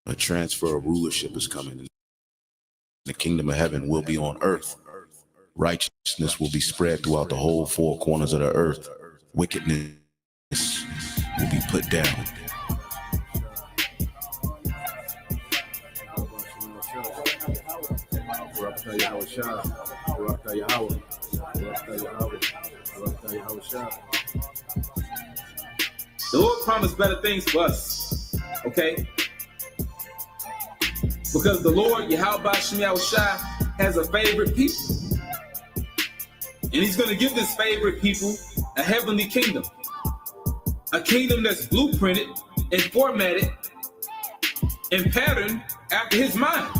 A transfer of rulership is coming. The kingdom of heaven will be on earth. Righteousness will be spread throughout the whole four corners of the earth. Wickedness will be put down. The Lord promised better things for us, okay? Because the Lord, Yahweh Shai, has a favorite people. And he's going to give this favorite people a heavenly kingdom. A kingdom that's blueprinted and formatted and patterned after his mind.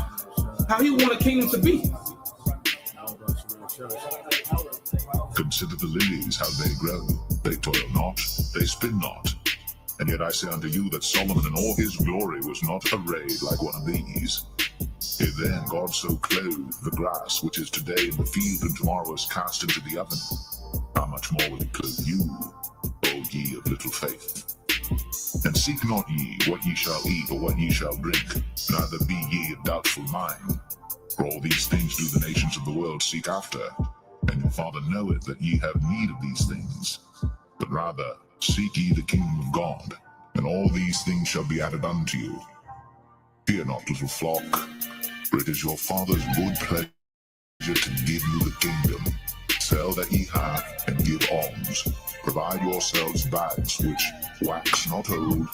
How he want a kingdom to be. Consider the lilies, how they grow. They toil not, they spin not. And yet I say unto you that Solomon in all his glory was not arrayed like one of these. If then God so clothed the grass, which is today in the field and tomorrow is cast into the oven, how much more will he clothe you, O ye of little faith? And seek not ye what ye shall eat or what ye shall drink, neither be ye of doubtful mind. For all these things do the nations of the world seek after, and your Father knoweth that ye have need of these things. But rather seek ye the kingdom of God, and all these things shall be added unto you. Fear not, little flock, for it is your Father's good pleasure to give you the kingdom. Sell that ye have, and give alms. Provide yourselves bags which wax not old,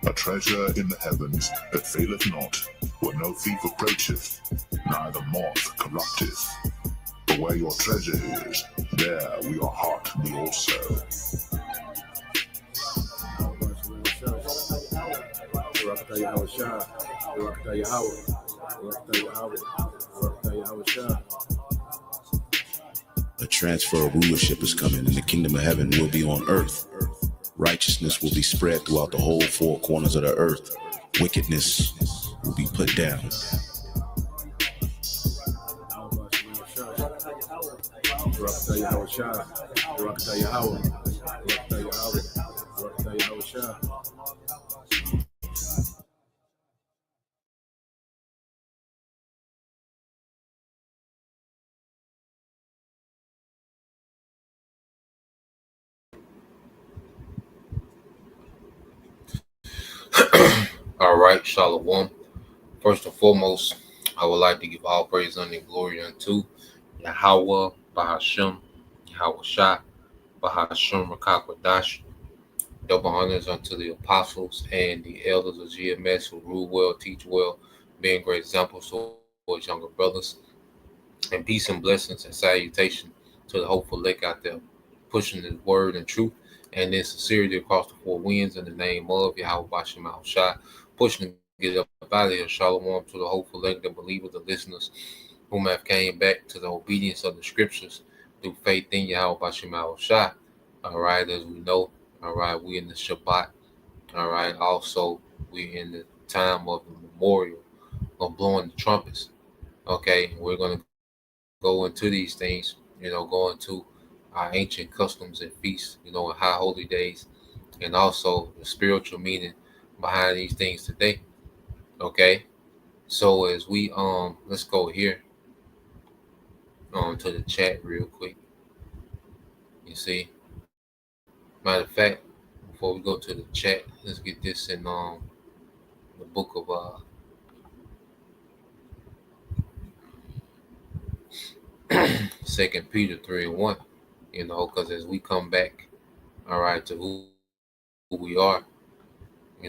a treasure in the heavens that faileth not, where no thief approacheth, neither moth corrupteth. For where your treasure is, there will your heart be also. A transfer of rulership is coming, and the kingdom of heaven will be on earth. Righteousness will be spread throughout the whole four corners of the earth. Wickedness will be put down. All right, Shalom. First and foremost, I would like to give all praise and glory unto Yahweh, Bahashem, Yahweh Shai, Bahashem Rakakwadash. Double honors unto the apostles and the elders of GMS who rule well, teach well, being great examples for his younger brothers. And peace and blessings and salutation to the hopeful elect out there, pushing his word and truth and in sincerity across the four winds in the name of Yahweh Bashem Al Shai, pushing to get up out of here. Shalom to the hopeful elect, the believers, the listeners whom have came back to the obedience of the scriptures through faith in Yahweh Bashem Al Shai. All right, as we know, all right, we in the Shabbat. All right, also we in the time of the memorial of blowing the trumpets. Okay, we're going to go into these things, go into our ancient customs and feasts, and high holy days, and also the spiritual meaning behind these things today. Okay, so as we let's go here to the chat real quick. You see, matter of fact, before we go to the chat, let's get this in the book of 2 Peter 3:1. Because as we come back, all right, to who we are,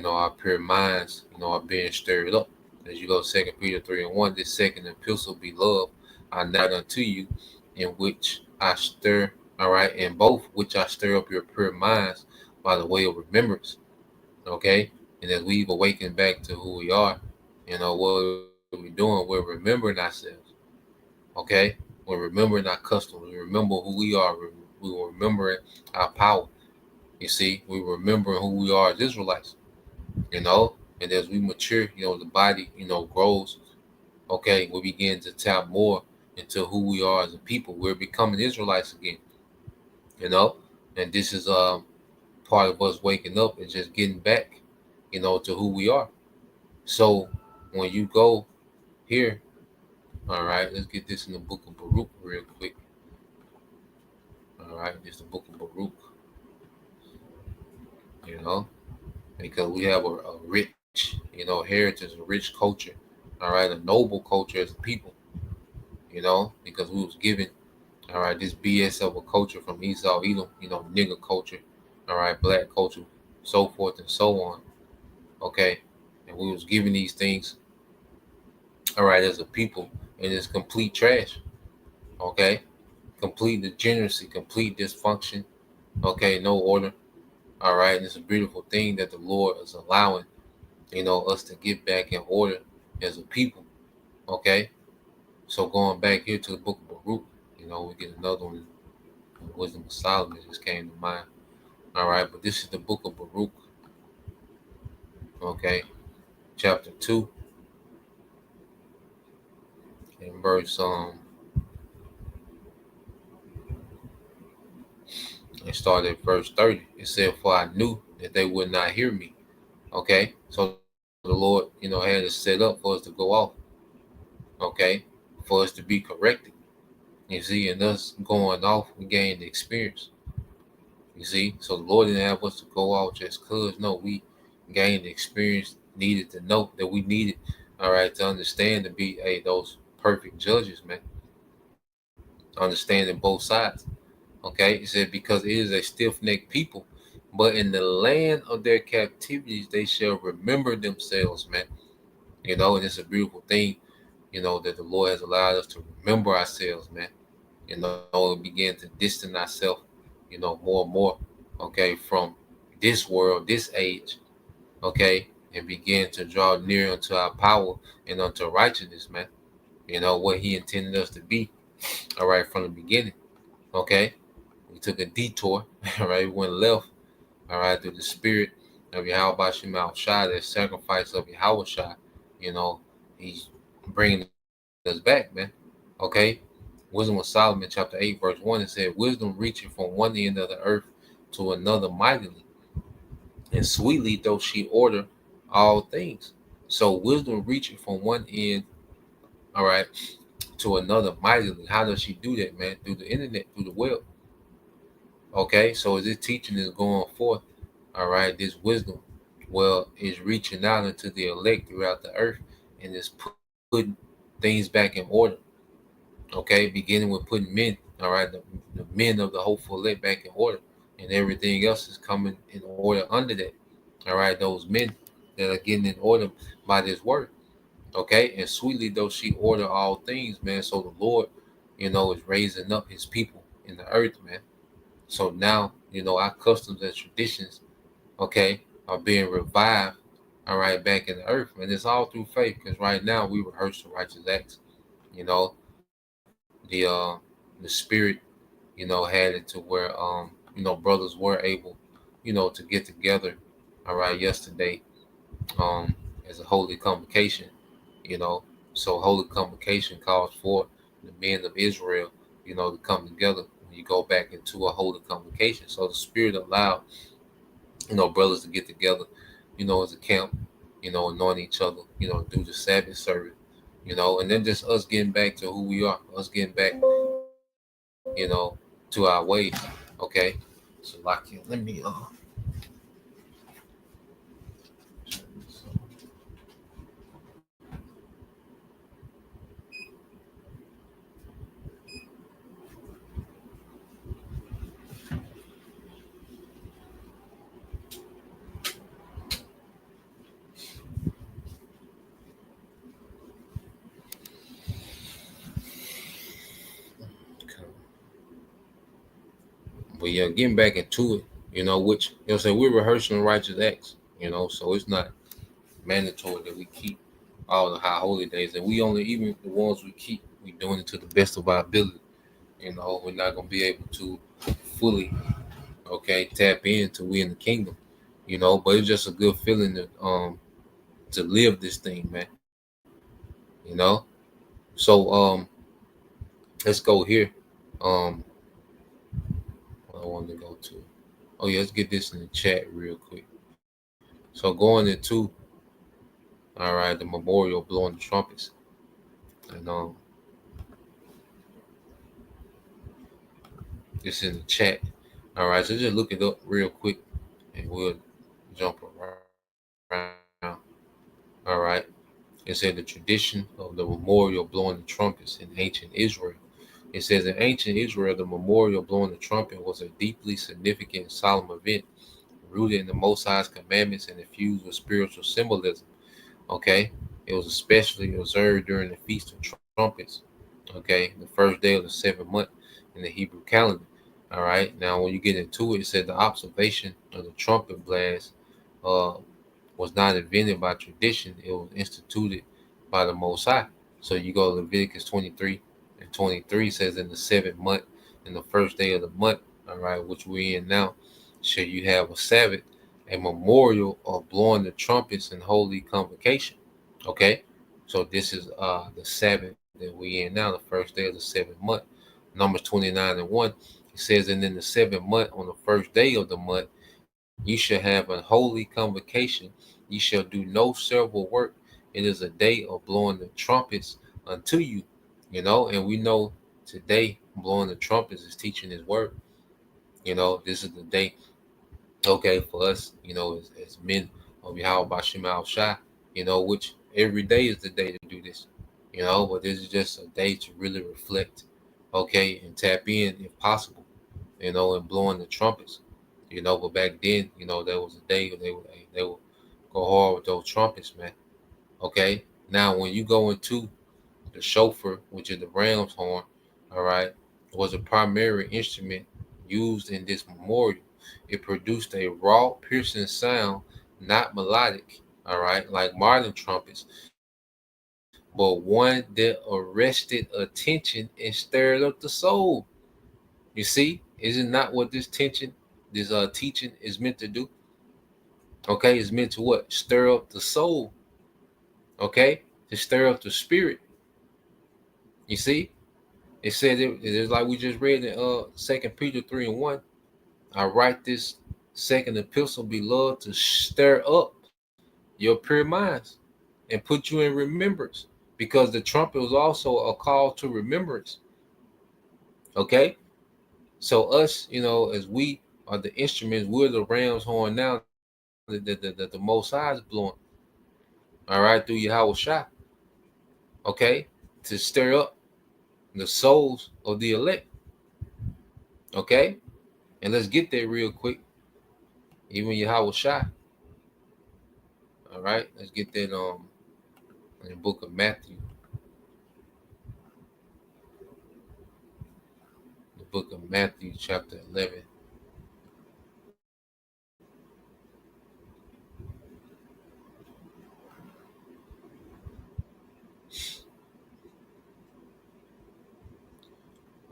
our pure minds, are being stirred up. As you go 2 Peter 3:1, this second epistle, beloved, I now unto you, in which I stir, all right, in both which I stir up your pure minds by the way of remembrance. Okay, and as we've awakened back to who we are, what we're doing, we're remembering ourselves. Okay, we're remembering our customs. We remember who we are. We're remembering our power. You see, we're remembering who we are as Israelites. And as we mature, the body, grows. Okay, we begin to tap more into who we are as a people. We're becoming Israelites again. And this is part of us waking up and just getting back, to who we are. So when you go here, all right, let's get this in the book of Baruch real quick. All right, this is the book of Baruch, you know, because we have a rich, heritage, a rich culture, all right, a noble culture as a people, because we was given, all right, this BS of a culture from Esau, Edom, nigger culture, all right, black culture, so forth and so on, okay, and we was given these things, all right, as a people, and it's complete trash, okay, complete degeneracy, complete dysfunction, okay, no order, all right, and it's a beautiful thing that the Lord is allowing, us to get back in order as a people, okay. So going back here to the book of Baruch, we get another one. Wisdom of Solomon just came to mind. All right, but this is the book of Baruch, okay, chapter 2, and verse it started at verse 30. It said, "For I knew that they would not hear me." Okay, so the Lord, had it set up for us to go off. Okay, for us to be corrected. You see, and us going off, we gained the experience. You see, so the Lord didn't have us to go out just cause. No, we gained the experience needed to know that we needed, all right, to understand to be those perfect judges, man. Understanding both sides. Okay, he said, because it is a stiff-necked people, but in the land of their captivities they shall remember themselves, man. And it's a beautiful thing, that the Lord has allowed us to remember ourselves, man. And begin to distance ourselves, more and more, okay, from this world, this age, okay, and begin to draw near unto our power and unto righteousness, man. What He intended us to be, all right, from the beginning, okay. We took a detour, all right, we went left, all right, through the spirit of Yahweh Shemal Shai, the sacrifice of Yahweh Shai, He's bringing us back, man, okay. Wisdom of Solomon, chapter 8, verse 1, it said, "Wisdom reaching from one end of the earth to another mightily, and sweetly doth she order all things." So wisdom reaching from one end, all right, to another mightily. How does she do that, man? Through the internet, through the web. Okay, so as this teaching is going forth, all right, this wisdom, well, is reaching out into the elect throughout the earth, and is putting things back in order. Okay, beginning with putting men, all right, the men of the hopeful elect back in order, and everything else is coming in order under that. All right, those men that are getting in order by this word. Okay, and sweetly though she order all things, man. So the Lord, is raising up His people in the earth, man. So now, our customs and traditions, okay, are being revived, all right, back in the earth, and it's all through faith. Because right now we rehearse the righteous acts, you know, the spirit, had it to where brothers were able, to get together, all right, yesterday, um, as a holy convocation, you know. So holy convocation calls for the men of Israel, to come together when you go back into a holy convocation. So the Spirit allowed, brothers to get together, as a camp, anoint each other, do the Sabbath service, and then just us getting back to who we are, us getting back, to our ways. Okay. So like, let me But yeah, getting back into it, which we're rehearsing righteous acts, so it's not mandatory that we keep all the high holy days, and we only even the ones we keep, we doing it to the best of our ability. We're not gonna be able to fully, okay, tap into we in the kingdom, but it's just a good feeling to live this thing, man. You know, so let's go here. Um, what I wanted to go to. Oh yeah, let's get this in the chat real quick. So going into All right, the memorial blowing the trumpets. And this in the chat. All right, so just look it up real quick, and we'll jump around. All right, it said the tradition of the memorial blowing the trumpets in ancient Israel. It says in ancient Israel, the memorial blowing the trumpet was a deeply significant and solemn event, rooted in the Most High's commandments and infused with spiritual symbolism. Okay, it was especially observed during the Feast of Trumpets. Okay, the first day of the seventh month in the Hebrew calendar. All right, now when you get into it, it said the observation of the trumpet blast uh, was not invented by tradition, it was instituted by the Most High. So you go to Leviticus 23 and 23 says, in the seventh month, in the first day of the month, all right, which we're in now, shall you have a Sabbath, a memorial of blowing the trumpets and holy convocation. Okay, so this is the Sabbath that we in now, the first day of the seventh month. Numbers 29 and 1. It says, and in the seventh month, on the first day of the month, you shall have a holy convocation. You shall do no several work. It is a day of blowing the trumpets unto you. And we know today blowing the trumpets is teaching his word. This is the day, okay, for us, as men of Yahweh Bashim Al Shai, which every day is the day to do this, but this is just a day to really reflect, okay, and tap in if possible, and blowing the trumpets, but back then, there was a day where they would go hard with those trumpets, man. Okay. Now when you go into the shofar, which is the ram's horn, all right, was a primary instrument used in this memorial. It produced a raw, piercing sound, not melodic, all right, like modern trumpets, but one that arrested attention and stirred up the soul. You see, is it not what this teaching is meant to do? Okay, it's meant to what? Stir up the soul. Okay, to stir up the spirit. You see, it said it is like we just read in Second Peter 3:1. I write this second epistle, beloved, to stir up your pure minds and put you in remembrance, because the trumpet was also a call to remembrance. Okay, so us, as we are the instruments, we're the ram's horn now that the Most High is blowing. All right, through Yahweh Shai. Okay, to stir up the souls of the elect. Okay, and let's get there real quick. Even Yahweh Shai. All right, let's get that in the book of Matthew. The book of Matthew, chapter 11.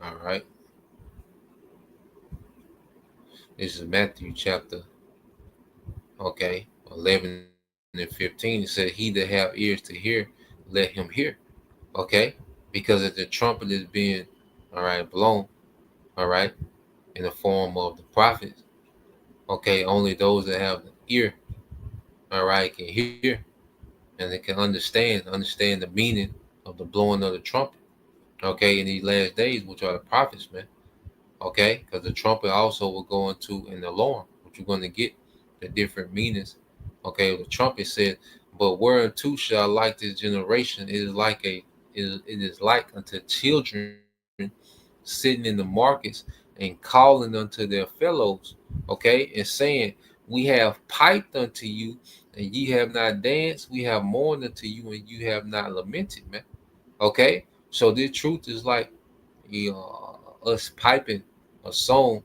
All right, this is Matthew chapter, okay, 11 and 15. It said, "He that have ears to hear, let him hear." Okay, because if the trumpet is being, all right, blown, all right, in the form of the prophets, okay, only those that have the ear, all right, can hear, and they can understand the meaning of the blowing of the trumpet. Okay, in these last days, which are the prophets, man. Okay, because the trumpet also will go into an alarm, which you're going to get the different meanings. Okay, the trumpet said, "But whereunto shall like this generation? It is like unto children sitting in the markets and calling unto their fellows, okay, and saying, We have piped unto you, and ye have not danced. We have mourned unto you, and you have not lamented, man." Okay, so this truth is like us piping a song,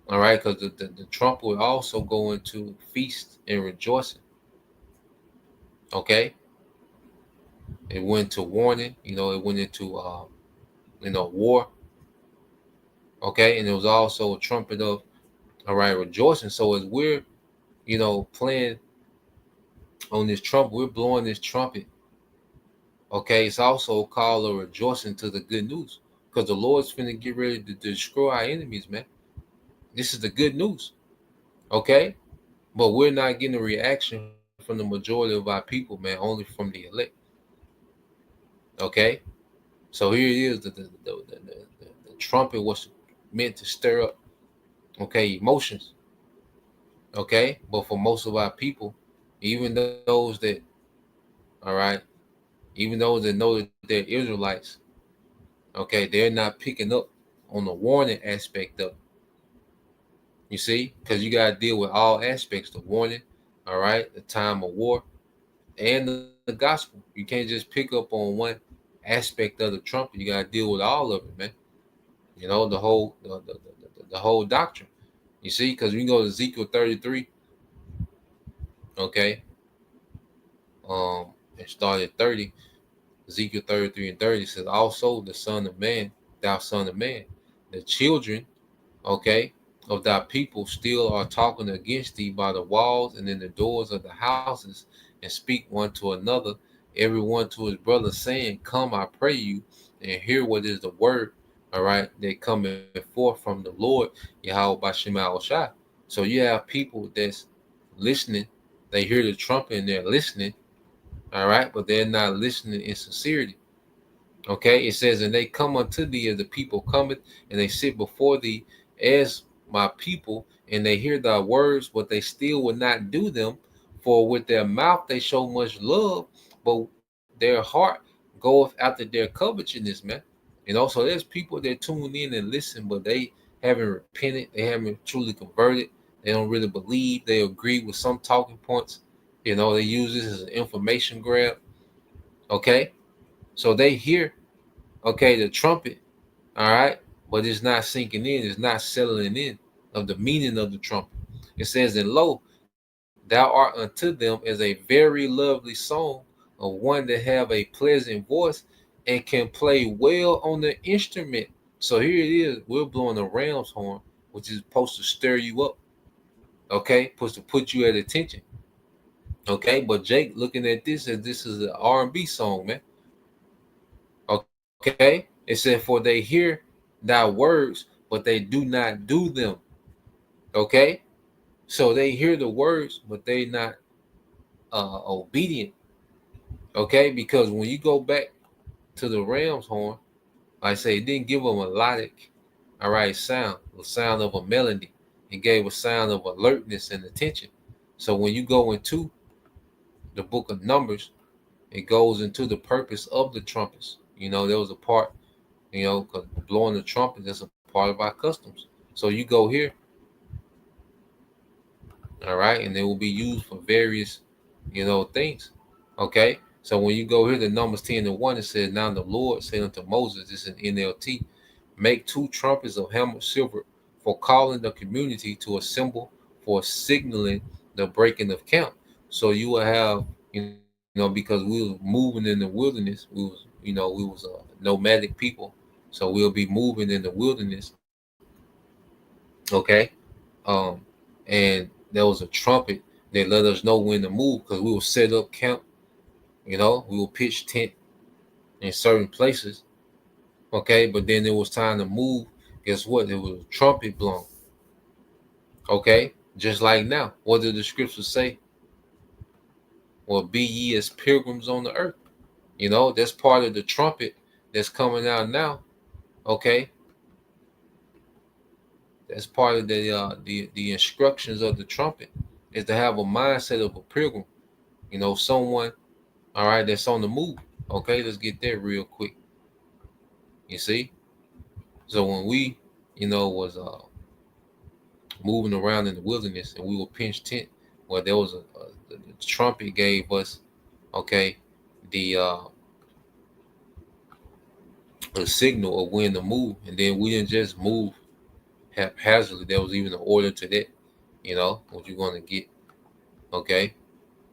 all right, because the trumpet will also go into feast and rejoicing. Okay, it went to warning, it went into war. Okay, and it was also a trumpet of, all right, rejoicing. So as we're playing on this trumpet, we're blowing this trumpet. Okay, it's also a call of rejoicing to the good news, because the Lord's finna get ready to destroy our enemies, man. This is the good news. Okay, but we're not getting a reaction from from the majority of our people, man, only from the elect. Okay? So here it is. The trumpet was meant to stir up, okay, emotions. Okay? But for most of our people, even those that, all right, even those that know that they're Israelites, okay, they're not picking up on the warning aspect of it. You see? Because you got to deal with all aspects, the warning, all right, the time of war, and the gospel. You can't just pick up on one aspect of the trumpet. You got to deal with all of it, man. You know, the whole doctrine. You see, because we can go to Ezekiel 33, okay, and start at 30. Ezekiel 33 and 30 says, also the son of man, thou son of man, the children, okay, of thy people still are talking against thee by the walls and in the doors of the houses, and speak one to another, every one to his brother, saying, come, I pray you, and hear what is the word, all right, that coming forth from the Lord, Yahweh Bashim Shai. So you have people that's listening, they hear the trumpet and they're listening, all right, but they're not listening in sincerity. Okay, it says, and they come unto thee as the people cometh, and they sit before thee as my people, and they hear thy words, but they still will not do them. For with their mouth they show much love, but their heart goeth after their covetousness, man. So there's people that tune in and listen, but they haven't repented, they haven't truly converted, they don't really believe, they agree with some talking points. They use this as an information grab. Okay, so they hear, okay, the trumpet, all right, but it's not sinking in, it's not settling in of the meaning of the trumpet. It says, and lo, thou art unto them as a very lovely song of one that have a pleasant voice and can play well on the instrument. So here it is, we're blowing a ram's horn, which is supposed to stir you up, okay, supposed to put you at attention. Okay, but Jake looking at this as this is an R&B song, man. Okay, it said, for they hear thy words, but they do not do them. Okay, so they hear the words, but they not obedient. Okay, because when you go back to the ram's horn, like I say, it didn't give a melodic, all right, sound, the sound of a melody. It gave a sound of alertness and attention. So when you go into the book of Numbers, it goes into the purpose of the trumpets. There was a part, because blowing the trumpet is a part of our customs. So you go here, all right, and it will be used for various, things. Okay, so when you go here to Numbers 10 and 1, it says, now the Lord said unto Moses, this is NLT, make two trumpets of hammered silver for calling the community to assemble for signaling the breaking of camp. So you will have, because we was moving in the wilderness, we was a nomadic people, so we'll be moving in the wilderness. Okay, um, and there was a trumpet that let us know when to move because we will set up camp. We will pitch tent in certain places. Okay, but then it was time to move. Guess what? There was a trumpet blown. Okay, just like now. What did the scriptures say? Well, be ye as pilgrims on the earth. That's part of the trumpet that's coming out now. Okay, that's part of the instructions of the trumpet is to have a mindset of a pilgrim. Someone, all right, that's on the move. Okay, let's get there real quick. You see, so when we, was moving around in the wilderness and we were pinch tent, well, there was the trumpet gave us, okay, the the signal of when to move, and then we didn't just move haphazardly. There was even an order to that, what you're going to get. Okay,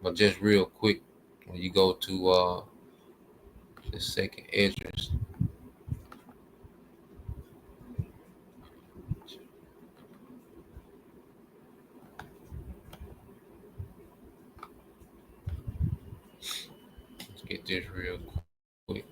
but just real quick, when you go to the second entrance, let's get this real quick.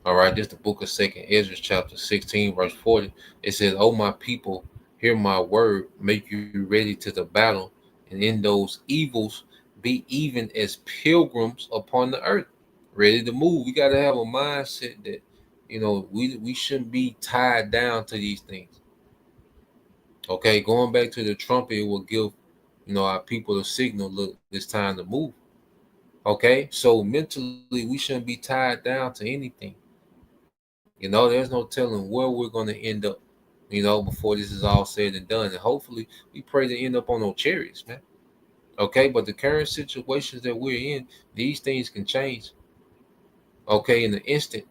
All right, this is the book of Second Ezra, chapter 16, verse 40. It says, "O my people, hear my word, make you ready to the battle, and in those evils be even as pilgrims upon the earth." Ready to move. We gotta have a mindset that we shouldn't be tied down to these things. Okay, going back to the trumpet, it will give our people a signal. Look, it's time to move. Okay, so mentally we shouldn't be tied down to anything. There's no telling where we're going to end up, before this is all said and done. And hopefully, we pray to end up on those chariots, man. Okay, but the current situations that we're in, these things can change. Okay, in an instant,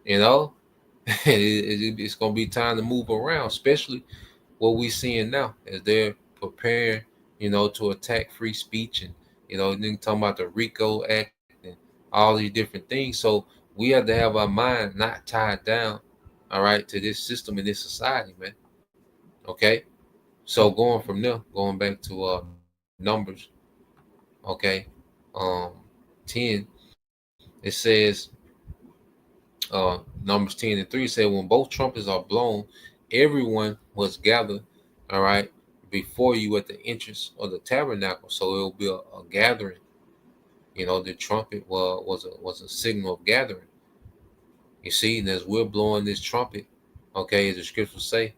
you know, it's going to be time to move around, especially what we're seeing now as they're preparing, to attack free speech and, then talking about the RICO Act and all these different things. So we have to have our mind not tied down, all right, to this system in this society, man. Okay. So going from there, going back to numbers, okay, um 10, it says numbers 10 and 3 said when both trumpets are blown, everyone must gather, all right, before you at the entrance of the tabernacle. So it will be a gathering. The trumpet was a signal of gathering. You see, and as we're blowing this trumpet, okay, as the scriptures say,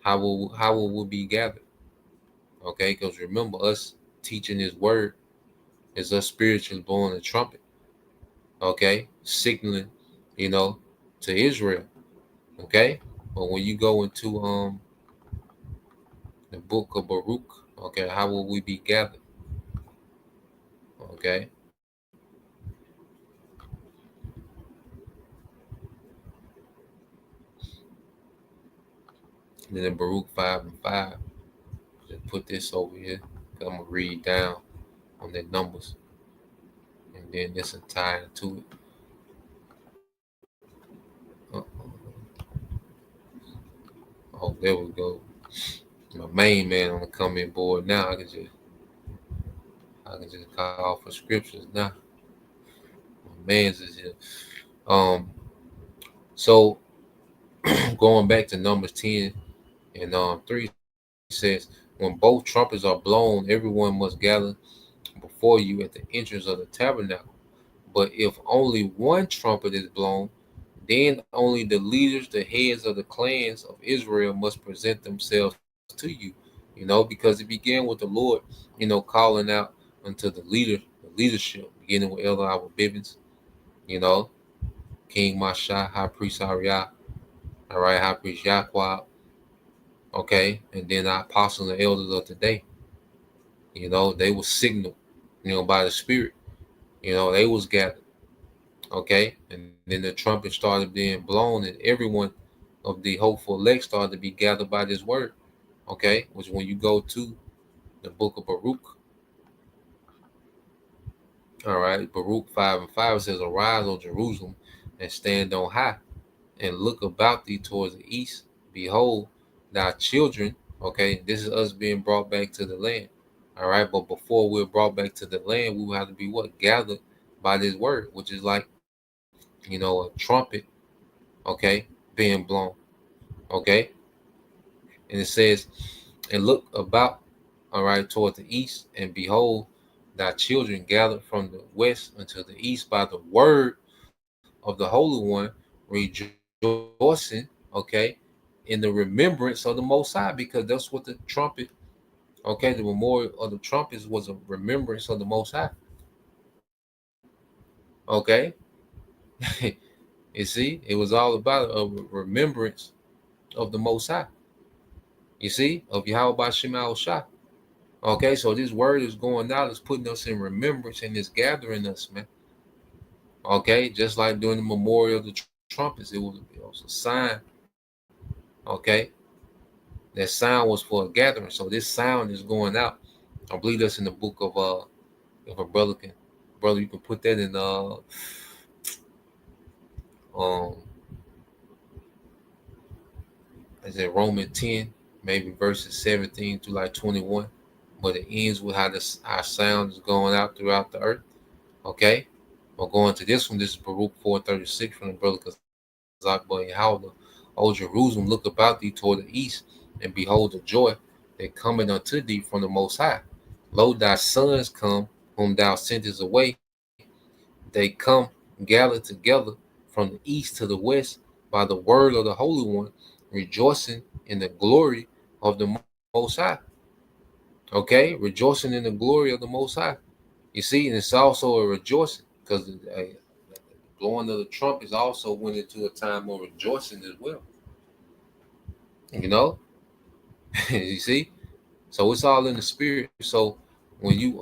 how will we be gathered? Okay, because remember, us teaching His word is us spiritually blowing the trumpet. Okay, signaling, you know, to Israel. Okay, but when you go into the book of Baruch, okay, how will we be gathered? Okay, and then in Baruch 5 and 5, just put this over here. I'm gonna read down on the numbers, and then this will tie into it. Oh, there we go. My main man on the comment board now. I can just call for scriptures now. My man's is here. Um, so going back to Numbers 10 and 3 says, when both trumpets are blown, everyone must gather before you at the entrance of the tabernacle. But if only one trumpet is blown, then only the leaders, the heads of the clans of Israel must present themselves to you. Because it began with the Lord, calling out unto the leadership, beginning with Elder Albert Bibbins, you know, King Masha, High Priest Ariah, all right, High Priest Yaqua, okay, and then our apostles and elders of today. They were signaled, by the Spirit. They was gathered, okay, and then the trumpet started being blown, and everyone of the hopeful elect started to be gathered by this word, okay, which when you go to the book of Baruch, all right, Baruch 5 and 5 says, "Arise, O Jerusalem, and stand on high, and look about thee towards the east. Behold, thy children," okay, this is us being brought back to the land. All right, but before we're brought back to the land, we will have to be what? Gathered by this word, which is like, a trumpet, okay, being blown. Okay. And it says, "And look about, all right, toward the east, and behold, thy children gathered from the west unto the east by the word of the Holy One, rejoicing, okay, in the remembrance of the Most High," because that's what the trumpet, okay, the memorial of the trumpets was a remembrance of the Most High. Okay. You see, it was all about a remembrance of the Most High. You see, of Yahweh Shema Shah. Okay, so this word is going out, it's putting us in remembrance and it's gathering us, man. Okay, just like during the memorial of the trumpets, it was a sign. Okay, that sound was for a gathering. So this sound is going out. I believe that's in the book of if a brother, you can put that in um is it Romans 10, maybe verses 17 to like 21. But it ends with how our sound is going out throughout the earth. Okay, We'll go into this one. This is Baruch 4:36 from the brother Kazak Yahweh. O Jerusalem, look about thee toward the east, and behold the joy that cometh unto thee from the Most High. Lo, thy sons come, whom thou sentest away. They come gathered together from the east to the west by the word of the Holy One, rejoicing in the glory of the Most High. Okay, rejoicing in the glory of the Most High. You see, and it's also a rejoicing because the blowing of the trumpets also went into a time of rejoicing as well. You know, you see, so it's all in the spirit. So when you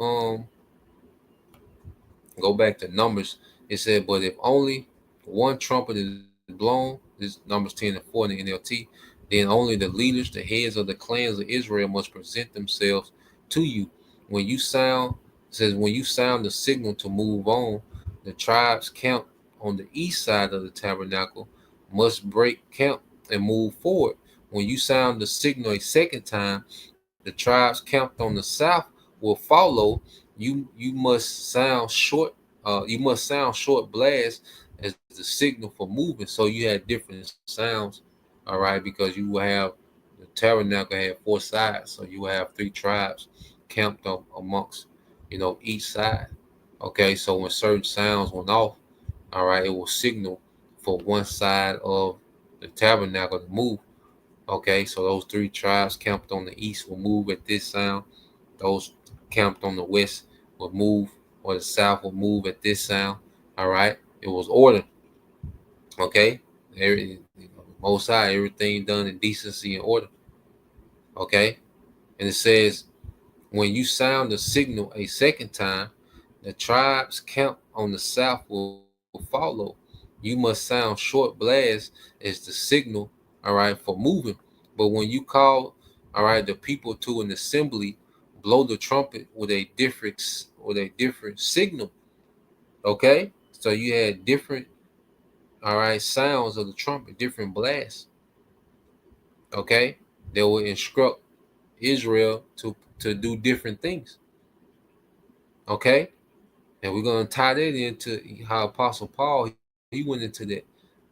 go back to Numbers, it said, but if only one trumpet is blown, this Numbers 10 and 4 in the NLT, then only the leaders, the heads of the clans of Israel must present themselves to you. When you sound, it says, when you sound the signal to move on, the tribes camped on the east side of the tabernacle must break camp and move forward. When you sound the signal a second time, the tribes camped on the south will follow. You must sound short. You must sound short blast as the signal for moving. So you had different sounds, all right, because you will have the tabernacle had four sides, so you will have three tribes camped up amongst, each side. Okay, so when certain sounds went off, all right, it will signal for one side of the tabernacle to move. Okay, so those three tribes camped on the east will move at this sound. Those camped on the west will move, or the south will move at this sound. All right, it was order. Okay, Most High, everything done in decency and order. Okay, and it says when you sound the signal a second time, the tribes camped on the south will follow. You must sound short blast as the signal, all right, for moving. But when you call, all right, the people to an assembly, blow the trumpet with a different signal. Okay, so you had different, all right, sounds of the trumpet, different blasts. Okay, they will instruct Israel to do different things. Okay, and we're gonna tie that into how Apostle Paul he went into that,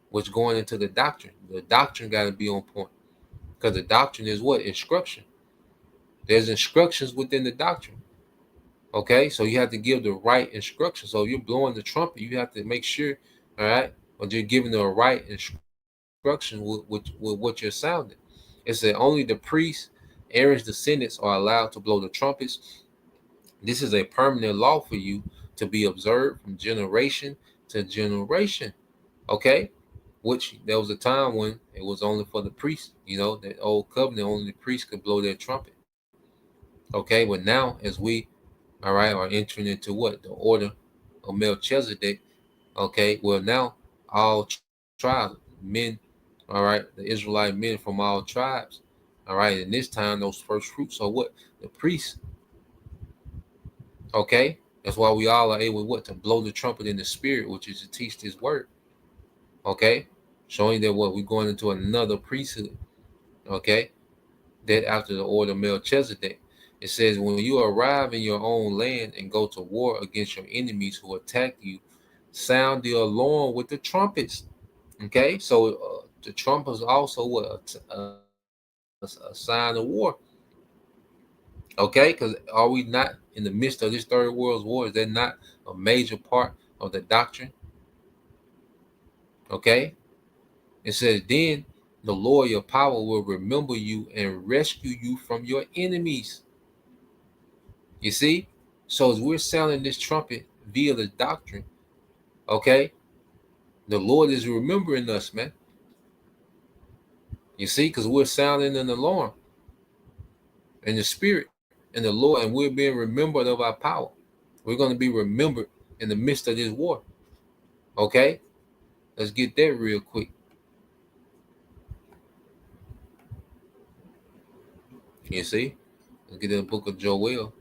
what's going into the doctrine. The doctrine got to be on point because the doctrine is what instruction. There's instructions within the doctrine. Okay, so you have to give the right instruction. So if you're blowing the trumpet, you have to make sure, all right, or you're giving the right instruction with what you're sounding. It said only the priests, Aaron's descendants are allowed to blow the trumpets. This is a permanent law for you to be observed from generation to generation. Okay, which there was a time when it was only for the priests. That old covenant, only the priests could blow their trumpet. Okay, but now as we, all right, are entering into what the order of Melchizedek. Okay, well now all tribes, men, all right, the Israelite men from all tribes, all right, and this time those first fruits are what the priests. Okay, that's why we all are able what to blow the trumpet in the spirit, which is to teach this word. Okay, showing that what we're going into another priesthood. Okay, that after the order of Melchizedek. It says, when you arrive in your own land and go to war against your enemies who attack you, sound the alarm with the trumpets. Okay, so the trumpet is also what a sign of war. Okay, because are we not in the midst of this third world war? Is that not a major part of the doctrine? Okay, it says, then the Lord your power will remember you and rescue you from your enemies. You see? So as we're sounding this trumpet via the doctrine, okay, the Lord is remembering us, man. You see, because we're sounding an alarm in the spirit and the Lord, and we're being remembered of our power. We're going to be remembered in the midst of this war. Okay? Let's get that real quick. You see? Let's get in the book of Joel.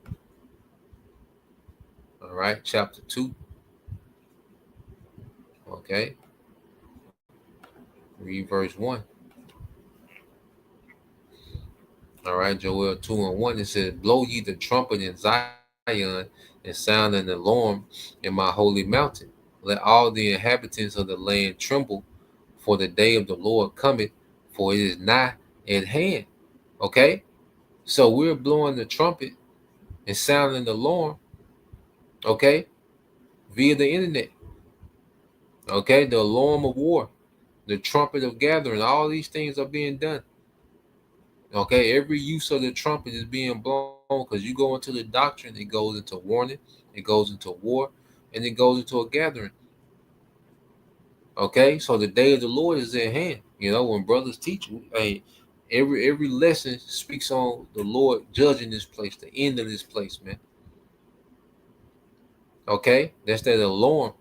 All right, chapter 2. Okay. Read verse 1. All right, Joel 2 and 1. It says, blow ye the trumpet in Zion and sound an alarm in my holy mountain. let all the inhabitants of the land tremble, for the day of the Lord cometh, for it is nigh at hand. Okay? So we're blowing the trumpet and sounding the alarm, okay, via the internet. Okay, the alarm of war, the trumpet of gathering, all these things are being done. Okay, every use of the trumpet is being blown because you go into the doctrine, it goes into warning, it goes into war, and it goes into a gathering. Okay, so the day of the Lord is at hand. You know, when brothers teach, hey, every lesson speaks on the Lord judging this place, the end of this place, man. Okay, that's that alarm.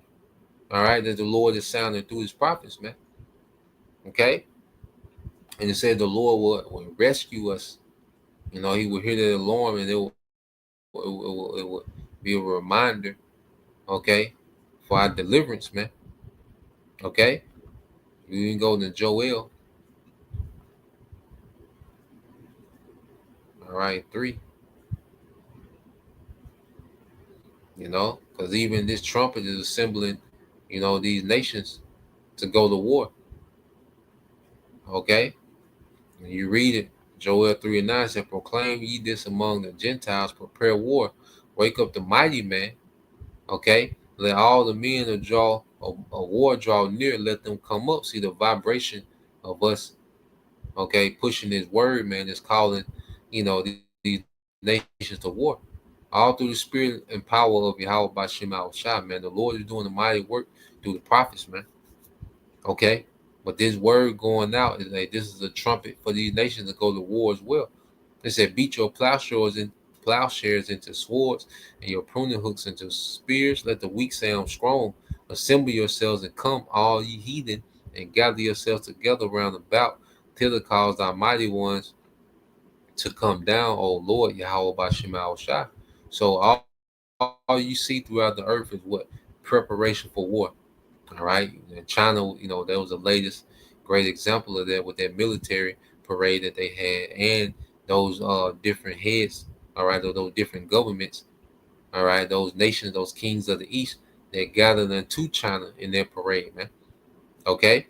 All right, that the Lord is sounding through His prophets, man. Okay, and it said the Lord will rescue us. You know, He will hear that alarm, and it will be a reminder. Okay, for our deliverance, man. Okay, you can go to Joel. All right, 3. You know, because even this trumpet is assembling, you know, these nations to go to war. Okay, and you read it. Joel 3:9 said, "Proclaim ye this among the Gentiles, prepare war, wake up the mighty man." Okay, let all the men a war draw near. Let them come up. See the vibration of us. Okay, pushing His word, man, is calling, you know, these nations to war. All through the spirit and power of Yahweh Bashim Al Shah, man. The Lord is doing the mighty work through the prophets, man. Okay, but this word going out is like this is a trumpet for these nations to go to war as well. They said, "Beat your plowshares into swords, and your pruning hooks into spears. Let the weak say, I'm strong. Assemble yourselves and come, all ye heathen, and gather yourselves together round about, till the cause thy mighty ones to come down, O Lord, Yahweh Bashim Shai." So all you see throughout the earth is what? Preparation for war. All right. In China, you know, that was the latest great example of that with that military parade that they had and those different heads, all right, those different governments, all right, those nations, those kings of the east that gathered into China in their parade, man. Okay?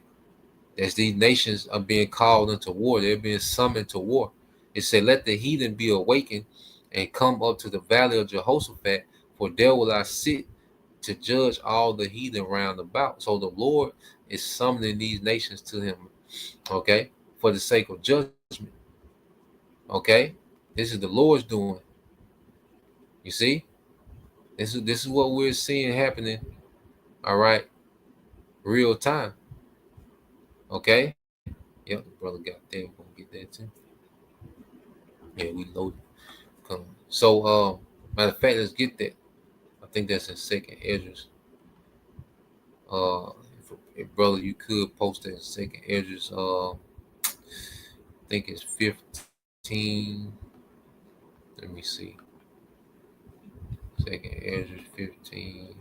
As these nations are being called into war, they're being summoned to war. It said, "Let the heathen be awakened and come up to the valley of Jehoshaphat, for there will I sit to judge all the heathen round about." So the Lord is summoning these nations to Him, okay, for the sake of judgment. Okay, this is the Lord's doing. You see, this is what we're seeing happening. All right, real time. Okay, yep, the brother got there. We're gonna get that too. Yeah, we loaded. Come. So, matter of fact, let's get that. I think that's in Second Ezra's. Uh, if brother, you could post that in Second Ezra's. I think it's 15. Let me see. Second Ezra 15.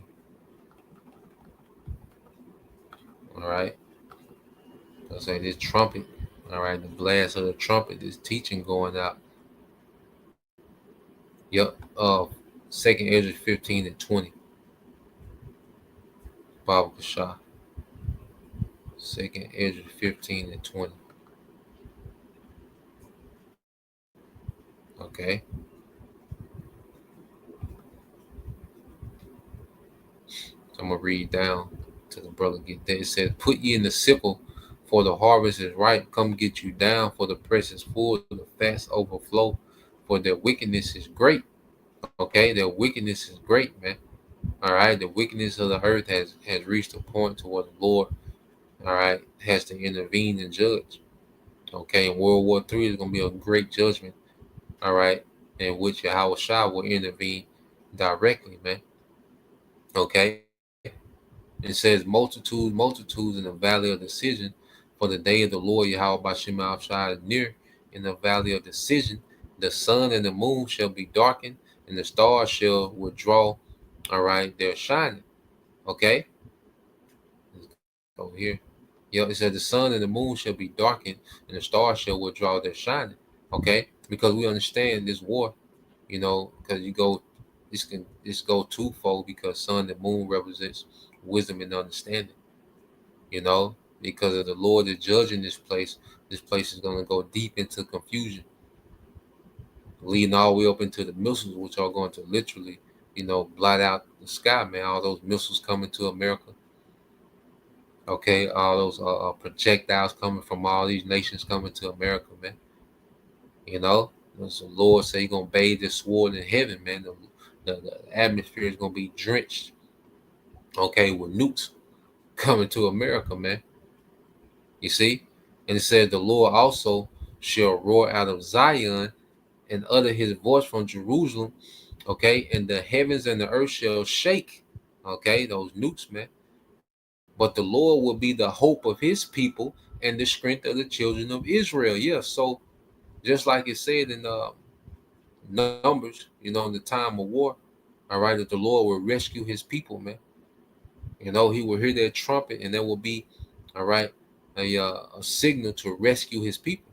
All right. I say this trumpet. All right. The blast of the trumpet, this teaching going out. Yep. Second Ezra 15 and 20. Baba Kashah. Second Ezra 15 and 20. Okay. So I'm gonna read down to the brother get there. It says, "Put ye in the sickle, for the harvest is ripe. Come get you down, for the press is full, the fast overflow, for their wickedness is great." Okay, their wickedness is great, man. All right, the wickedness of the earth has reached a point to where the Lord, all right, has to intervene and judge. Okay, in World War III is gonna be a great judgment. All right, in which Yahweh Shah will intervene directly, man. Okay, it says multitudes in the valley of decision, for the day of the Lord Yahweh Bashim Shah is near. In the valley of decision, the sun and the moon shall be darkened, and the stars shall withdraw. All right, they're shining. Okay, over here. Yeah, it says the sun and the moon shall be darkened, and the stars shall withdraw their shining. Okay, because we understand this war, you know, because you go, this go twofold because sun and moon represents wisdom and understanding, because of the Lord is judging this place is going to go deep into confusion, leading all the way up into the missiles, which are going to literally, blot out the sky, man. All those missiles coming to America, okay? All those projectiles coming from all these nations coming to America, man. As the Lord say, He's going to bathe His sword in heaven, man. The atmosphere is going to be drenched, okay, with nukes coming to America, man. You see? And it said, the Lord also shall roar out of Zion and utter his voice from Jerusalem, okay? And the heavens and the earth shall shake, okay? Those nukes, man. But the Lord will be the hope of his people and the strength of the children of Israel. Yeah, so just like it said in Numbers, in the time of war, all right, that the Lord will rescue his people, man. He will hear that trumpet, and there will be, all right, a signal to rescue his people.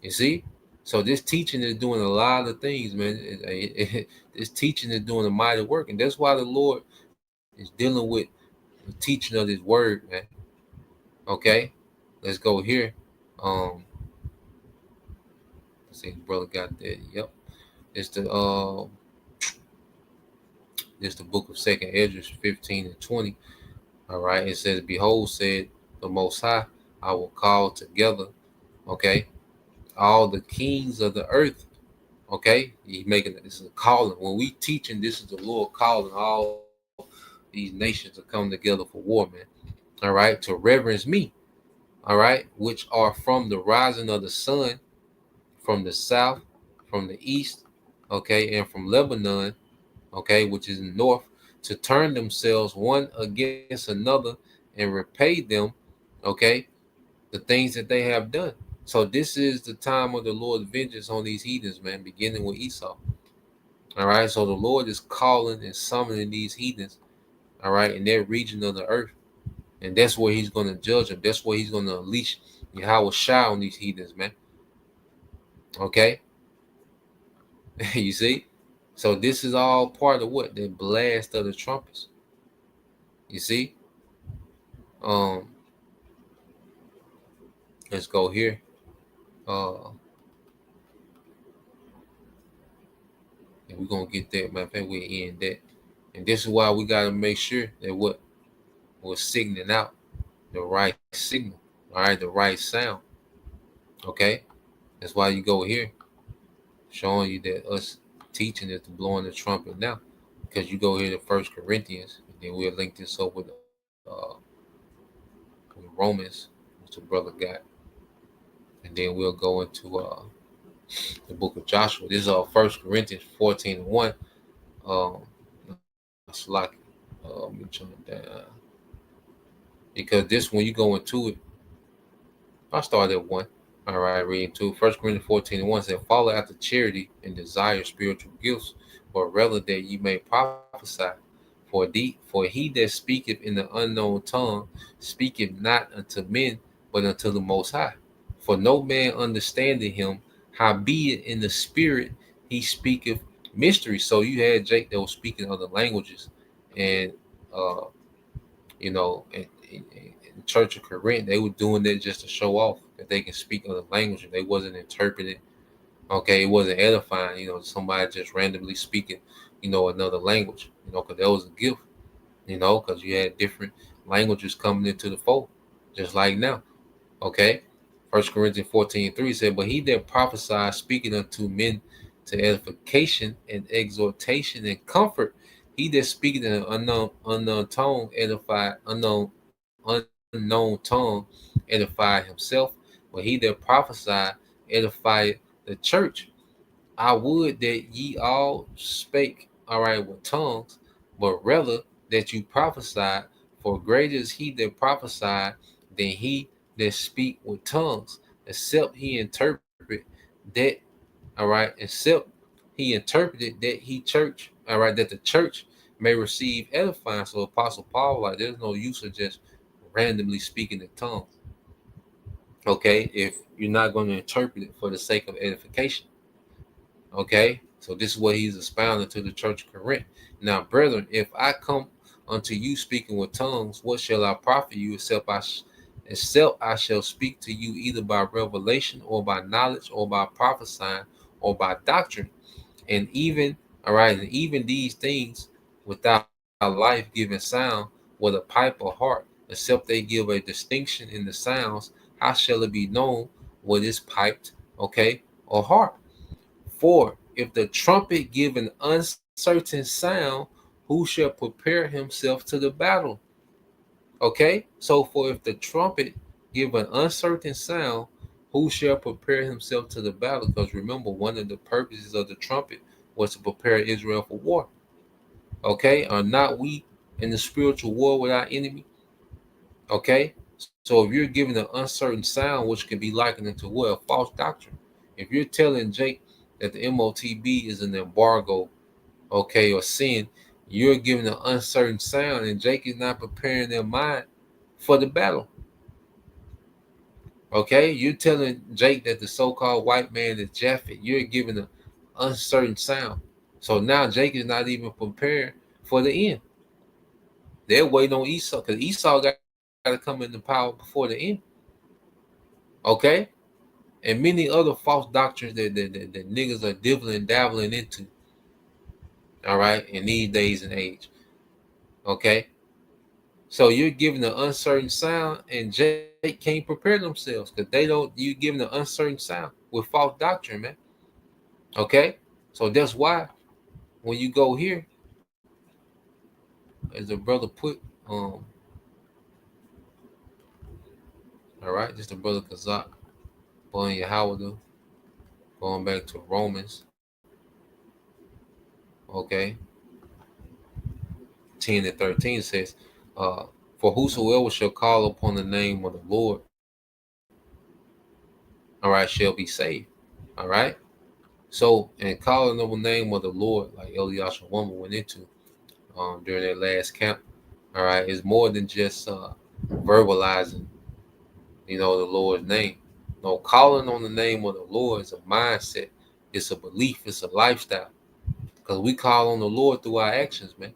You see? So this teaching is doing a lot of things, man. This teaching is doing a mighty work, and that's why the Lord is dealing with the teaching of His word, man. Okay, let's go here. Um, let's see, the brother got that. Yep, it's the book of Second Ezra 15:20. All right, it says, "Behold, said the Most High, I will call together, okay, all the kings of the earth." Okay, He's making this is a calling. When we teaching, this is the Lord calling all these nations to come together for war, man. All right, to reverence me. All right, which are from the rising of the sun, from the south, from the east, okay, and from Lebanon, okay, which is in the north, to turn themselves one against another and repay them, okay, the things that they have done. So this is the time of the Lord's vengeance on these heathens, man, beginning with Esau. All right, so the Lord is calling and summoning these heathens, all right, in their region of the earth. And that's where He's going to judge them. That's where He's going to unleash Yahweh Shai on these heathens, man. Okay? You see? So this is all part of what? The blast of the trumpets. You see? Um, let's go here. And we're gonna get that, man. I think we end that. And this is why we gotta make sure that what we're signaling out the right signal, all right, the right sound. Okay? That's why you go here, showing you that us teaching is to blowing the trumpet now. Because you go here to First Corinthians, and then we'll link this up with Romans, which the brother got, and then we'll go into the book of Joshua. This is First Corinthians 14:1. It's like let me turn it down, because this when you go into it, I start at 1. All right, reading 2. 1 Corinthians 14:1 said, "Follow after charity and desire spiritual gifts, but rather that ye may prophesy. For he that speaketh in the unknown tongue speaketh not unto men, but unto the Most High. For no man understanding him, howbeit in the spirit he speaketh mysteries." So you had Jake that was speaking other languages, and uh, in the Church of Corinth, they were doing that just to show off that they can speak other languages. They wasn't interpreting. Okay, it wasn't edifying. Somebody just randomly speaking, another language. Because that was a gift. Because you had different languages coming into the fold, just like now. Okay, 1 Corinthians 14:3 said, "But he that prophesies, speaking unto men to edification and exhortation and comfort, he that speaketh in an unknown tongue unknown tongue edify himself. But he that prophesied edify the church. I would that ye all spake, all right, with tongues, but rather that you prophesied, for greater is he that prophesied than he that speak with tongues, except he interpret that, all right, except he interpreted that he church, all right, that the church may receive edifying." So Apostle Paul, like, there's no use of just randomly speaking in tongues, okay, if you're not going to interpret it for the sake of edification. Okay, so this is what he's expounding to the Church of Corinth. "Now, brethren, if I come unto you speaking with tongues, what shall I profit you except I shall speak to you either by revelation or by knowledge or by prophesying or by doctrine? And even all right, and even these things without life-giving sound, whether pipe or harp, except they give a distinction in the sounds, how shall it be known what is piped, okay, or harp? For if the trumpet give an uncertain sound, who shall prepare himself to the battle? Okay, so for if the trumpet give an uncertain sound, who shall prepare himself to the battle? Because remember, one of the purposes of the trumpet was to prepare Israel for war. Okay, are not we in the spiritual war with our enemy? Okay, so if you're giving an uncertain sound, which can be likened to what? A false doctrine. If you're telling Jake that the MOTB is an embargo, okay, or sin, you're giving an uncertain sound, and Jake is not preparing their mind for the battle. Okay, you're telling Jake that the so-called white man is Japhet. You're giving an uncertain sound. So now Jake is not even prepared for the end. They're waiting on Esau because Esau got to come into power before the end. Okay, and many other false doctrines that niggas are dibbling and dabbling into. All right, in these days and age. Okay, so you're giving an uncertain sound, and Jake can't prepare themselves because they don't. You giving an uncertain sound with false doctrine, man. Okay, so that's why when you go here, as the brother put, all right, just the brother Kazak, Bon Yahawadu, going back to Romans, okay, 10 and 13 says, uh, for whosoever shall call upon the name of the Lord, all right, shall be saved. All right. So, and calling on the name of the Lord, like Eliashah woman went into during their last camp, all right, is more than just verbalizing, the Lord's name. No, calling on the name of the Lord is a mindset, it's a belief, it's a lifestyle. Because we call on the Lord through our actions, man.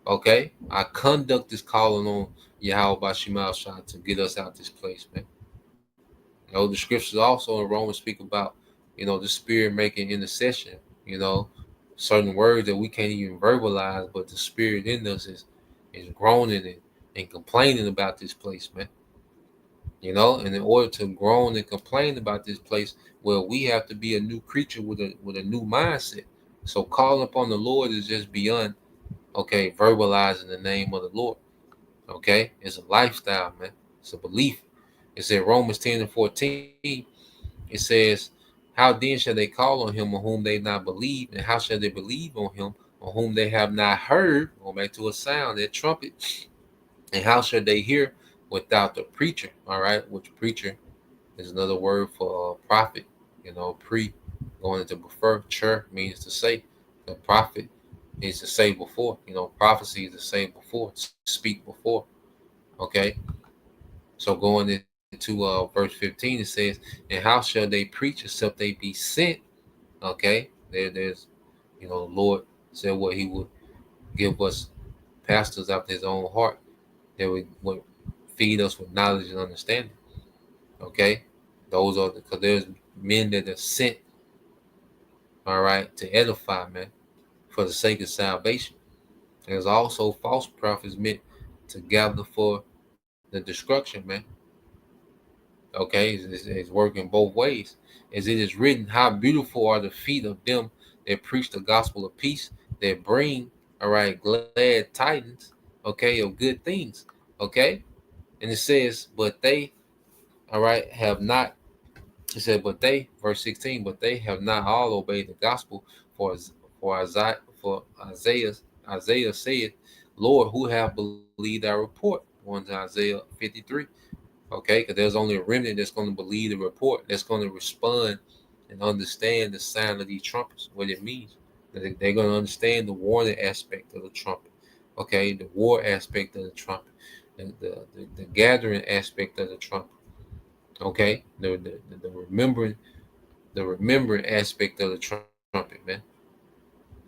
Okay? Our conduct is calling on Yahweh Bashimal Shah to get us out this place, man. The scriptures also in Romans speak about, the spirit making intercession, certain words that we can't even verbalize, but the spirit in us is groaning and complaining about this place, man. And in order to groan and complain about this place, well, we have to be a new creature with a new mindset. So calling upon the Lord is just beyond, okay, verbalizing the name of the Lord. Okay, it's a lifestyle, man. It's a belief. It's in Romans 10 and 14. It says, how then shall they call on him on whom they not believe? And how shall they believe on him on whom they have not heard? Going back to a sound, that trumpet. And how shall they hear without the preacher? All right, which preacher is another word for prophet. Pre going into prefer. Chur means to say. The prophet is to say before. Prophecy is to say before, speak before. Okay, so going into verse 15, it says, and how shall they preach except they be sent? Okay, there's, the Lord said what he would give us pastors after his own heart that would feed us with knowledge and understanding. Okay, those are because there's men that are sent, all right, to edify, man, for the sake of salvation. There's also false prophets meant to gather for the destruction, man. Okay, it's working both ways. As it is written, how beautiful are the feet of them that preach the gospel of peace, that bring, all right, glad tidings, okay, of good things. Okay, and it says, but they, all right, have not. It said, but they, verse 16, but they have not all obeyed the gospel. For Isaiah said, Lord, who have believed our report? 1 Isaiah 53. Okay, because there's only a remnant that's going to believe the report, that's going to respond and understand the sound of these trumpets, what it means. They're going to understand the warning aspect of the trumpet, okay, the war aspect of the trumpet, the gathering aspect of the trumpet, okay, the remembering aspect of the trumpet, man.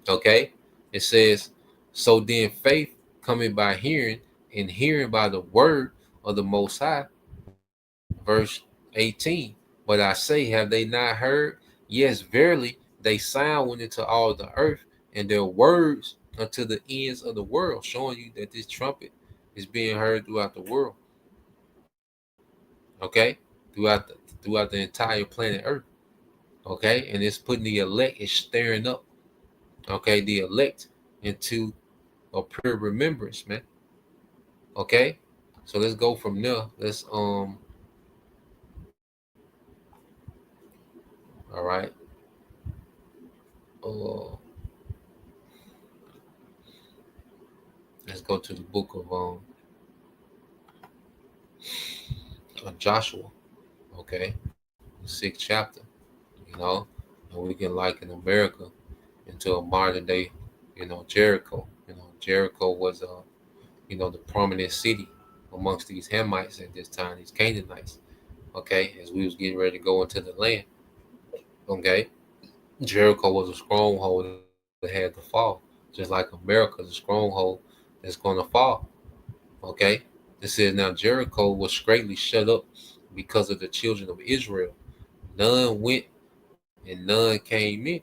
Okay, it says, So then faith coming by hearing, and hearing by the word of the Most High. Verse 18. But I say, have they not heard? Yes, verily, they sound went into all the earth, and their words unto the ends of the world, showing you that this trumpet is being heard throughout the world. Okay, throughout the entire planet Earth. Okay, and it's putting the elect, it's stirring up. Okay, the elect into a pure remembrance, man. Okay, so let's go from there. All right. Uh, let's go to the book of Joshua. Okay, the 6th chapter. You know, and we can liken America into a modern day, Jericho. Jericho was the prominent city amongst these Hamites at this time, these Canaanites. Okay, as we was getting ready to go into the land. Okay, Jericho was a stronghold that had to fall, just like America is a stronghold that's going to fall. Okay, it says now Jericho was greatly shut up because of the children of Israel. None went and none came in.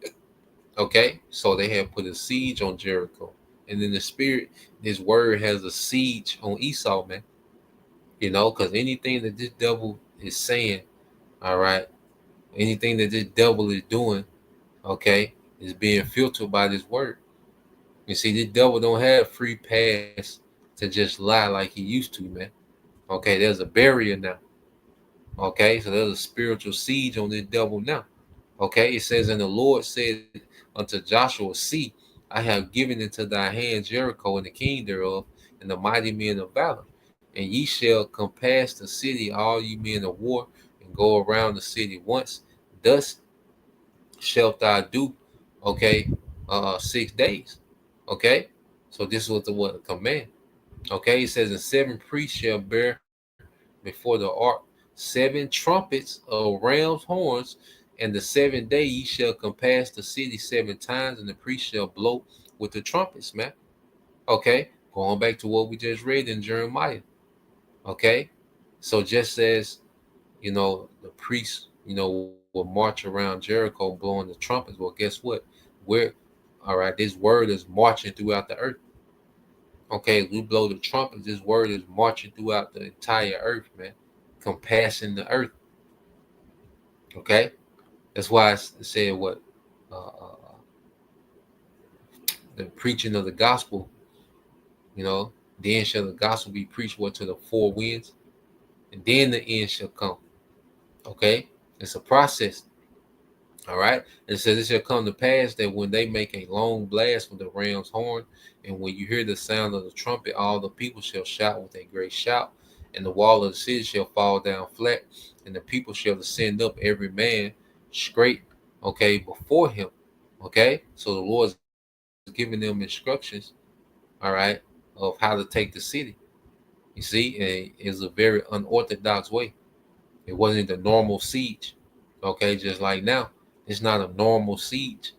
Okay, so they had put a siege on Jericho, and in the spirit, this word has a siege on Esau, man. Because anything that this devil is saying, all right, anything that this devil is doing, okay, is being filtered by this word. You see, this devil don't have free pass to just lie like he used to, man. Okay, there's a barrier now. Okay, so there's a spiritual siege on this devil now. Okay, it says, and the Lord said unto Joshua, see, I have given into thy hand Jericho and the king thereof, and the mighty men of valor. And ye shall compass the city, all ye men of war, and go around the city once. Thus shalt thou do, okay, 6 days. Okay, so this was the what? A command. Okay, it says, and 7 priests shall bear before the ark 7 trumpets of ram's horns, and the 7th day ye shall compass the city 7 times, and the priest shall blow with the trumpets, man. Okay, going back to what we just read in Jeremiah. Okay, so just as the priests, will march around Jericho blowing the trumpets. Well, guess what? We're all right. This word is marching throughout the earth. Okay, we blow the trumpets. This word is marching throughout the entire earth, man, compassing the earth. Okay, that's why I said what the preaching of the gospel. Then shall the gospel be preached what to the 4 winds, and then the end shall come. Okay, it's a process. All right, and it says it shall come to pass that when they make a long blast with the ram's horn, and when you hear the sound of the trumpet, all the people shall shout with a great shout, and the wall of the city shall fall down flat, and the people shall ascend up every man straight, okay, before him. Okay, so the Lord is giving them instructions, all right, of how to take the city. You see, and it's a very unorthodox way. It wasn't the normal siege. Okay, just like now, it's not a normal siege.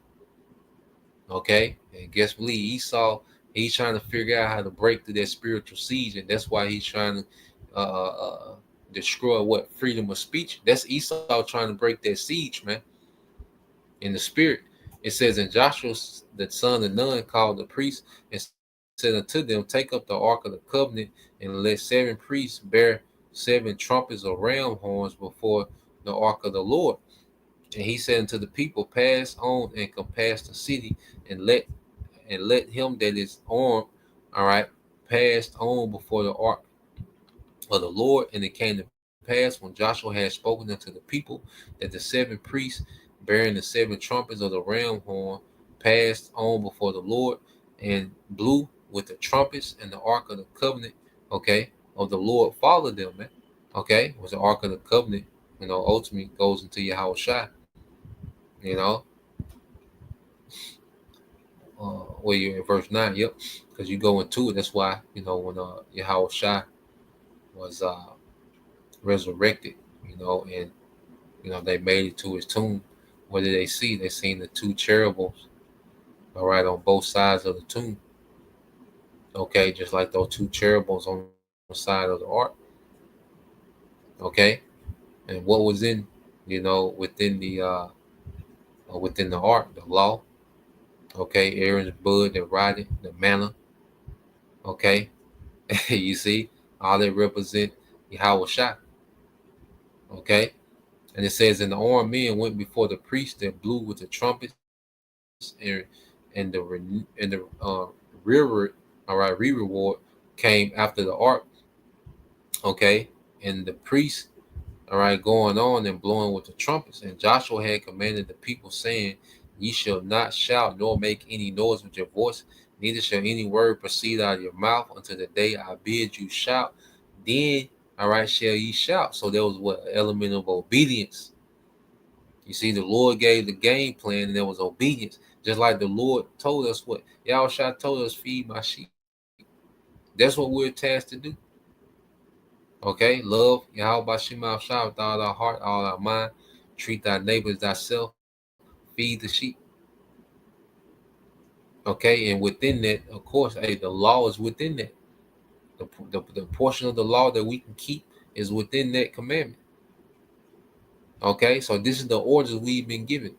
Okay, and guess what? He's trying to figure out how to break through that spiritual siege, and that's why he's trying to destroy what freedom of speech. That's Esau trying to break that siege, man. In the spirit, it says, and Joshua the son of Nun called the priests and said unto them, take up the ark of the covenant, and let 7 priests bear 7 trumpets or ram horns before the ark of the Lord. And he said unto the people, pass on and compass the city, and let him that is armed, all right, pass on before the ark of the Lord. And it came to pass when Joshua had spoken unto the people that the 7 priests bearing the 7 trumpets of the ram horn passed on before the Lord, and blew with the trumpets, and the ark of the covenant, okay, of the Lord followed them, man. Okay, was the ark of the covenant, ultimately goes into Yahweh Shai, you know, where you're in verse 9, yep, because you go into it. That's why, when Yahweh Shai was resurrected, and they made it to his tomb. What did they see? They seen the 2 cherubims, all right, on both sides of the tomb. Okay, just like those two cherubims on the side of the ark. Okay, and what was in, within the ark, the law. Okay, Aaron's bud that rotted, the manna. Okay, you see, all they represent Yahweh Shai. Okay, and it says, and the armed men went before the priest that blew with the trumpets, and the reward, all right, reward came after the ark. Okay, and the priest, all right, going on and blowing with the trumpets. And Joshua had commanded the people, saying, ye shall not shout nor make any noise with your voice, neither shall any word proceed out of your mouth until the day I bid you shout. Then, all right, shall ye shout. So there was what? An element of obedience. You see, the Lord gave the game plan and there was obedience. Just like the Lord told us what? Yahweh told us, feed my sheep. That's what we're tasked to do. Okay? Love Yahweh Shema Shah with all our heart, all our mind. Treat thy neighbors thyself. Feed the sheep. Okay? And within that, of course, hey, the law is within that. The portion of the law that we can keep is within that commandment. Okay? So this is the orders we've been given.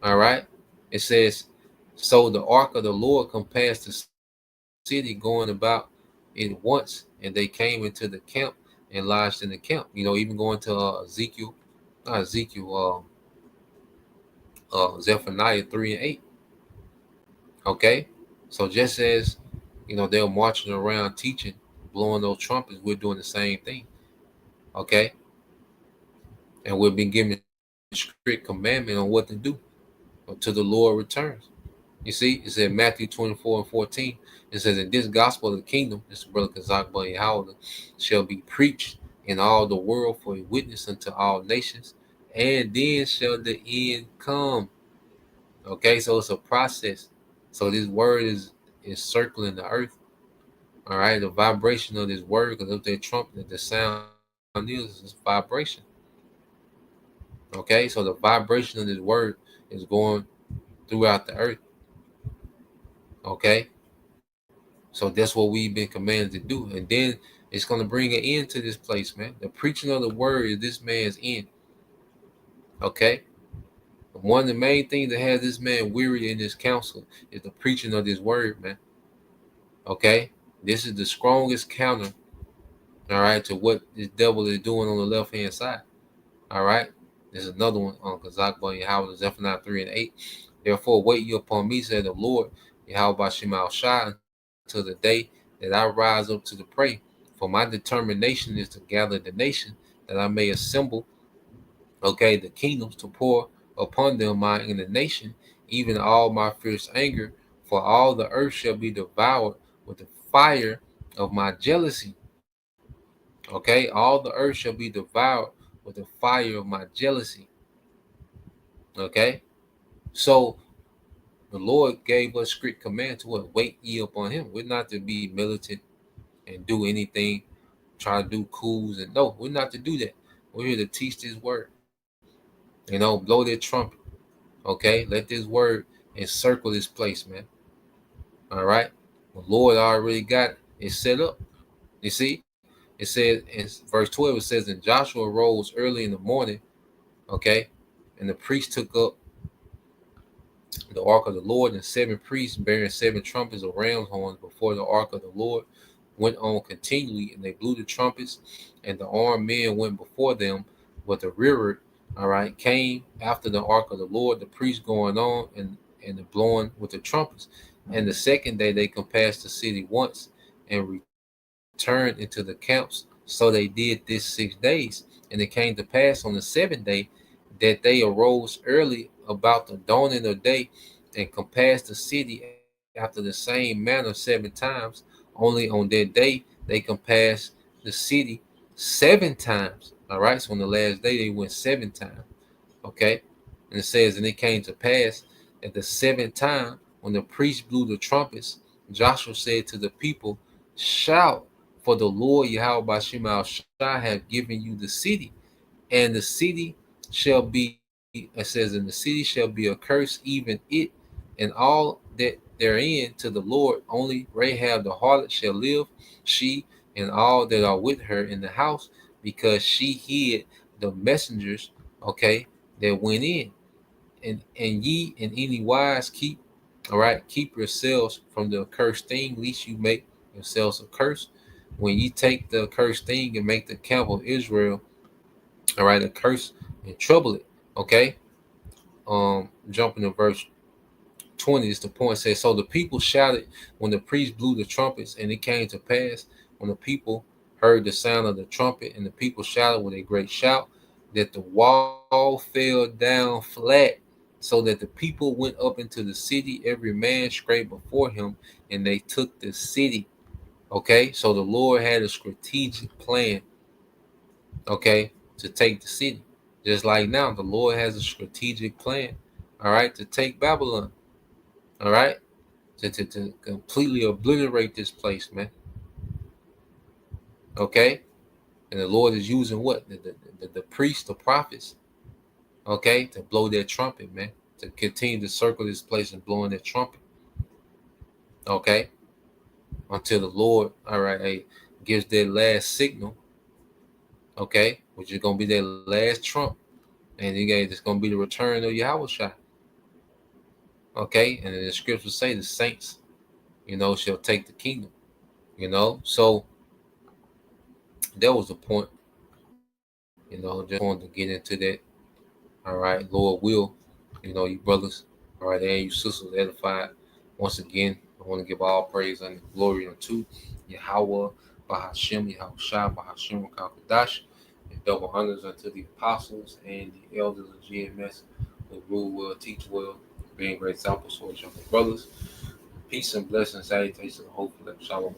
All right? It says, so the ark of the Lord compassed the city, going about it once, and they came into the camp and lodged in the camp. Even going to Ezekiel, not Ezekiel, Zephaniah 3 and 8. Okay, so just as they're marching around teaching, blowing those trumpets, we're doing the same thing. Okay, and we've been given strict commandment on what to do until the Lord returns. You see, it said Matthew 24:14. It says, "In this gospel of the kingdom, this brother Kazak Bunny Howard, shall be preached in all the world for a witness unto all nations, and then shall the end come." Okay, so it's a process. So this word is circling the earth. All right, the vibration of this word, because of that trumpet, the sound is vibration. Okay, so the vibration of this word is going throughout the earth. Okay, so that's what we've been commanded to do. And then it's going to bring an end to this place, man. The preaching of the word is this man's end. Okay? One of the main things that has this man weary in this counsel is the preaching of this word, man. Okay? This is the strongest counter, all right, to what this devil is doing on the left hand side. All right? There's another one on Kazak Bunny Howard, Zephaniah 3 and 8. Therefore, wait you upon me, said the Lord, Yahweh Shema Shai, until the day that I rise up to the prey. For my determination is to gather the nation, that I may assemble, okay, the kingdoms to pour upon them my indignation, even all my fierce anger, for all the earth shall be devoured with the fire of my jealousy. Okay, all the earth shall be devoured with the fire of my jealousy. Okay, so the Lord gave us strict command to what? Wait ye upon him. We're not to be militant and do anything, try to do coups, and no, we're not to do that. We're here to teach this word. Blow their trumpet. Okay, let this word encircle this place, man. All right, the Lord already got it set up. You see, it says in verse 12, it says, and Joshua rose early in the morning. Okay, and the priest took up the ark of the Lord, and 7 priests bearing 7 trumpets of ram's horns before the ark of the Lord went on continually, and they blew the trumpets, and the armed men went before them, but the rearward, all right, came after the ark of the Lord, the priests going on and the blowing with the trumpets. And the second day they compassed the city once and returned into the camps. So they did this 6 days. And it came to pass on the 7th day that they arose early about the dawning of day and compassed the city after the same manner 7 times. Only on that day they compassed the city 7 times. All right, so on the last day they went 7 times. Okay, and it says, and it came to pass at the 7th time when the priest blew the trumpets, Joshua said to the people, shout, for the Lord Yahweh Shema Shai have given you the city, and the city shall be, it says, and the city shall be accursed, even it and all that therein to the Lord. Only Rahab the harlot shall live, she and all that are with her in the house, because she hid the messengers, okay, that went in. And ye in any wise keep, all right, keep yourselves from the accursed thing, lest you make yourselves accursed. When ye take the accursed thing and make the camp of Israel, all right, accursed and trouble it, okay. Jumping to verse 20 is the point. Says, so the people shouted when the priest blew the trumpets, and it came to pass when the people heard the sound of the trumpet, and the people shouted with a great shout, that the wall fell down flat, so that the people went up into the city, every man straight before him, and they took the city. Okay, so the Lord had a strategic plan, okay, to take the city. Just like now, the Lord has a strategic plan, all right, to take Babylon, all right, to completely obliterate this place, man. Okay, and the Lord is using what the priests, the prophets, okay, to blow their trumpet, man, to continue to circle this place and blowing their trumpet, okay, until the Lord, all right, hey, gives their last signal, okay, which is gonna be their last trump, and you guys, it's gonna be the return of Yahweh, okay, and the scriptures say the saints, shall take the kingdom, so that was the point, just wanted to get into that. All right, Lord will, you brothers, all right, and you sisters edified. Once again, I want to give all praise and glory unto Yahweh, Bahashem, Yahweh Shai, Bahashem, Kakadash, and double honors unto the apostles and the elders of GMS who rule well, teach well, being great examples for each other, brothers. Peace and blessings, salutations, and hopefully, shalom.